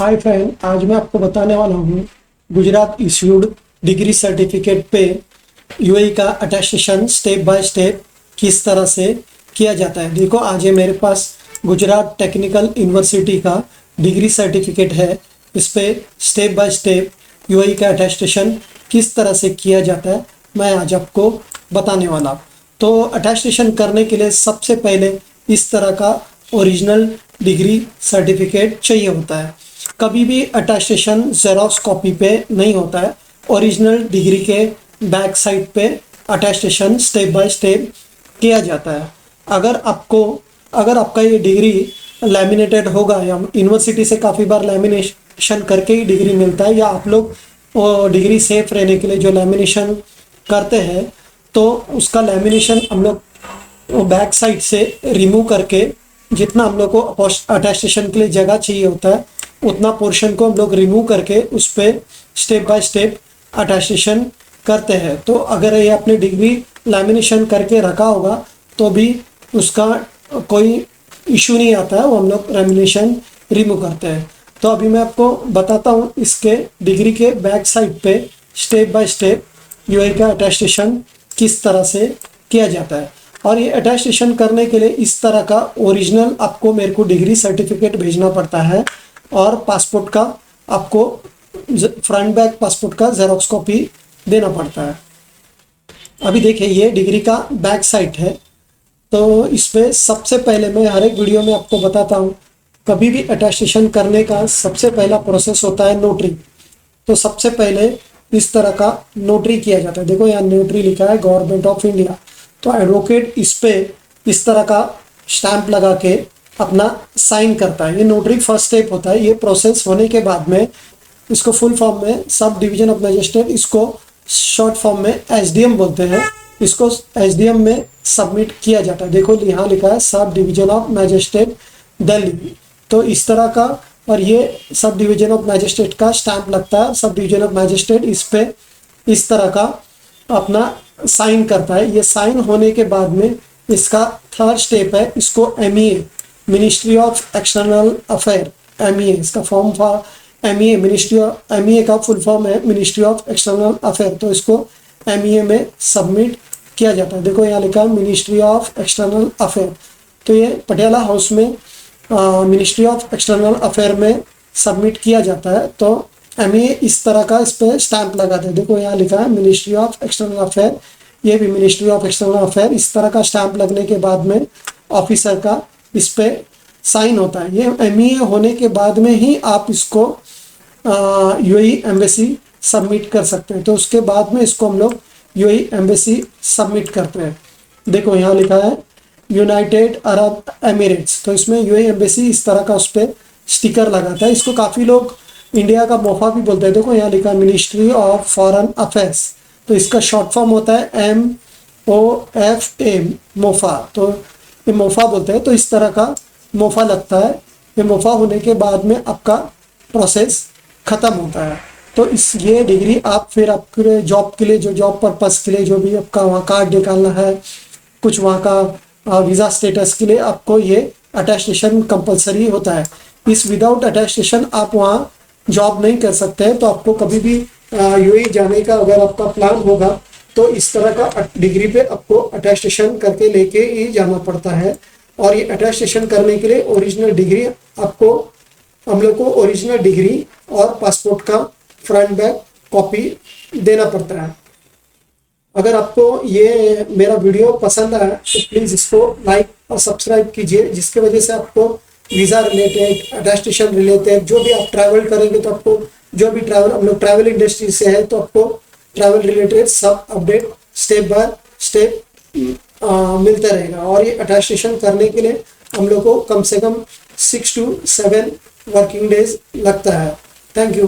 Hi friend, आज मैं आपको बताने वाला हूँ गुजरात इश्यूड डिग्री सर्टिफिकेट पे यूएई का अटेस्टेशन स्टेप बाय स्टेप किस तरह से किया जाता है। देखो, आज ये मेरे पास गुजरात टेक्निकल यूनिवर्सिटी का डिग्री सर्टिफिकेट है। इस पे स्टेप बाय स्टेप यूएई का अटेस्टेशन किस तरह से किया जाता है मैं आज आपको बताने वाला हूँ। तो अटेस्टेशन करने के लिए सबसे पहले इस तरह का ओरिजिनल डिग्री सर्टिफिकेट चाहिए होता है। कभी भी अटेस्टेशन जेरोक्स कॉपी पे नहीं होता है। ओरिजिनल डिग्री के बैक साइड पे अटेस्टेशन स्टेप बाय स्टेप किया जाता है। अगर आपका ये डिग्री लैमिनेटेड होगा या यूनिवर्सिटी से काफ़ी बार लैमिनेशन करके ही डिग्री मिलता है, या आप लोग वो डिग्री सेफ रहने के लिए जो लैमिनेशन करते हैं तो उसका लैमिनेशन हम लोग बैक साइड से रिमूव करके जितना हम लोग को अटेस्टेशन के लिए जगह चाहिए होता है उतना पोर्शन को हम लोग रिमूव करके उस पर स्टेप बाय स्टेप अटेस्टेशन करते हैं। तो अगर ये अपनी डिग्री लैमिनेशन करके रखा होगा तो भी उसका कोई इशू नहीं आता है, वो हम लोग लैमिनेशन रिमूव करते हैं। तो अभी मैं आपको बताता हूँ इसके डिग्री के बैक साइड पे स्टेप बाय स्टेप यूएई का अटेस्टेशन किस तरह से किया जाता है। और ये अटेस्टेशन करने के लिए इस तरह का ओरिजिनल आपको मेरे को डिग्री सर्टिफिकेट भेजना पड़ता है, और पासपोर्ट का आपको फ्रंट बैक पासपोर्ट का जेरोक्स कॉपी देना पड़ता है। अभी देखिए, ये डिग्री का बैक साइड है। तो इस पर सबसे पहले मैं हर एक वीडियो में आपको बताता हूँ, कभी भी अटेस्टेशन करने का सबसे पहला प्रोसेस होता है नोटरी। तो सबसे पहले इस तरह का नोटरी किया जाता है। देखो, यहाँ नोटरी लिखा है गवर्नमेंट ऑफ इंडिया। तो एडवोकेट इस पे इस तरह का स्टैंप लगा के अपना साइन करता है। ये नोटरी फर्स्ट स्टेप होता है। ये प्रोसेस होने के बाद में इसको फुल फॉर्म में सब डिवीजन ऑफ मजिस्ट्रेट, इसको शॉर्ट फॉर्म में एसडीएम बोलते हैं, इसको एसडीएम में सबमिट किया जाता है। देखो, यहाँ लिखा है sub division of magistrate Delhi. तो इस तरह का, और ये सब डिवीजन ऑफ मजिस्ट्रेट का स्टैंप लगता है। सब डिवीजन ऑफ मजिस्ट्रेट इस पे इस तरह का अपना साइन करता है। ये साइन होने के बाद में इसका थर्ड स्टेप है, इसको MEA ministry of external affair, MEA इसका form for MEA ministry of, MEA का फुल फॉर्म है मिनिस्ट्री ऑफ एक्सटर्नल अफेयर। तो इसको एमईए में सबमिट किया जाता है। देखो, यहाँ लिखा है मिनिस्ट्री ऑफ एक्सटर्नल अफेयर। तो ये पटियाला हाउस में मिनिस्ट्री ऑफ एक्सटर्नल अफेयर में सबमिट किया जाता है। तो एमईए इस तरह का इस पर स्टैंप लगाते हैं। देखो, यहाँ लिखा है मिनिस्ट्री ऑफ एक्सटर्नल अफेयर, ये भी मिनिस्ट्री ऑफ एक्सटर्नल अफेयर। इस तरह का स्टैंप लगने के बाद में ऑफिसर का इस पे साइन होता है। ये एमईए होने के बाद में ही आप इसको यूएई एम्बेसी सबमिट कर सकते हैं। तो उसके बाद में इसको हम लोग यूएई एम्बेसी सबमिट करते हैं। देखो, यहाँ लिखा है यूनाइटेड अरब एमिरेट्स। तो इसमें यूएई एम्बेसी इस तरह का उस पर स्टिकर लगाता है। इसको काफ़ी लोग इंडिया का मोफा भी बोलते हैं। देखो, यहाँ लिखा है मिनिस्ट्री ऑफ फॉरेन अफेयर्स। तो इसका शॉर्ट फॉर्म होता है MOFA, मोफा। तो ये मोफा बोलते हैं। तो इस तरह का मोफा लगता है। ये मोफा होने के बाद में आपका प्रोसेस ख़त्म होता है। तो ये डिग्री आप फिर आपके जॉब के लिए, जो जॉब पर्पस के लिए, जो भी आपका वहाँ कार्ड निकालना है, कुछ वहाँ का वीज़ा स्टेटस के लिए आपको ये अटेस्टेशन कंपलसरी होता है। इस विदाउट अटेस्टेशन आप वहाँ जॉब नहीं कर सकते हैं। तो आपको कभी भी यूएई जाने का अगर आपका प्लान होगा तो इस तरह का डिग्री पे आपको अटेस्टेशन करके लेके ही जाना पड़ता है। और ये अटेस्टेशन करने के लिए ओरिजिनल डिग्री आपको, हम लोग को ओरिजिनल डिग्री और पासपोर्ट का फ्रंट बैक कॉपी देना पड़ता है। अगर आपको ये मेरा वीडियो पसंद आया तो प्लीज़ इसको लाइक और सब्सक्राइब कीजिए, जिसके वजह से आपको वीज़ा रिलेटेड, अटेस्टेशन रिलेटेड, जो भी आप ट्रैवल करेंगे तो आपको, जो भी ट्रैवल, हम लोग ट्रैवल इंडस्ट्री से है तो आपको ट्रैवल रिलेटेड सब अपडेट स्टेप बाय स्टेप मिलता रहेगा। और ये अटेस्टेशन करने के लिए हम लोग को कम से कम 6 to 7 वर्किंग डेज लगता है। Thank you.